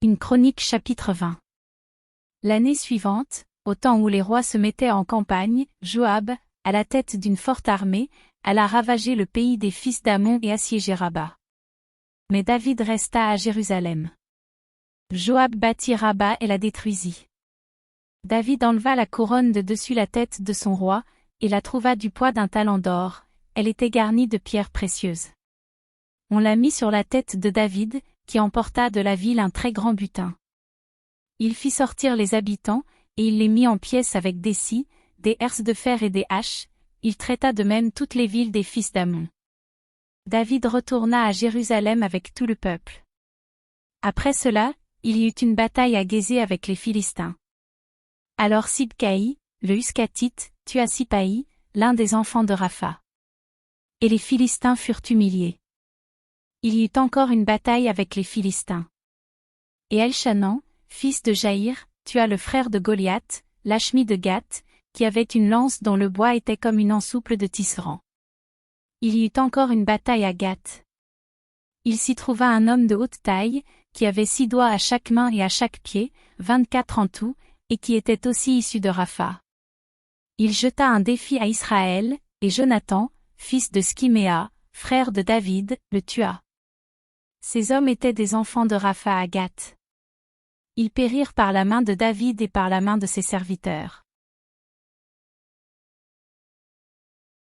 Une chronique chapitre 20. L'année suivante, au temps où les rois se mettaient en campagne, Joab, à la tête d'une forte armée, alla ravager le pays des fils d'Ammon et assiéger Rabat. Mais David resta à Jérusalem. Joab bâtit Rabat et la détruisit. David enleva la couronne de dessus la tête de son roi, et la trouva du poids d'un talent d'or, elle était garnie de pierres précieuses. On la mit sur la tête de David, qui emporta de la ville un très grand butin. Il fit sortir les habitants, et il les mit en pièces avec des scies, des herses de fer et des haches, il traita de même toutes les villes des fils d'Ammon. David retourna à Jérusalem avec tout le peuple. Après cela, il y eut une bataille à Gézé avec les Philistins. Alors Sibcaï, le Huskatite, tua Sipaï, l'un des enfants de Rapha. Et les Philistins furent humiliés. Il y eut encore une bataille avec les Philistins. Et Elchanan, fils de Jaïr, tua le frère de Goliath, Lachmi de Gath, qui avait une lance dont le bois était comme une ensouple de tisserand. Il y eut encore une bataille à Gath. Il s'y trouva un homme de haute taille, qui avait 6 doigts à chaque main et à chaque pied, 24 en tout, et qui était aussi issu de Rapha. Il jeta un défi à Israël, et Jonathan, fils de Skiméa, frère de David, le tua. Ces hommes étaient des enfants de Rapha à Gath. Ils périrent par la main de David et par la main de ses serviteurs.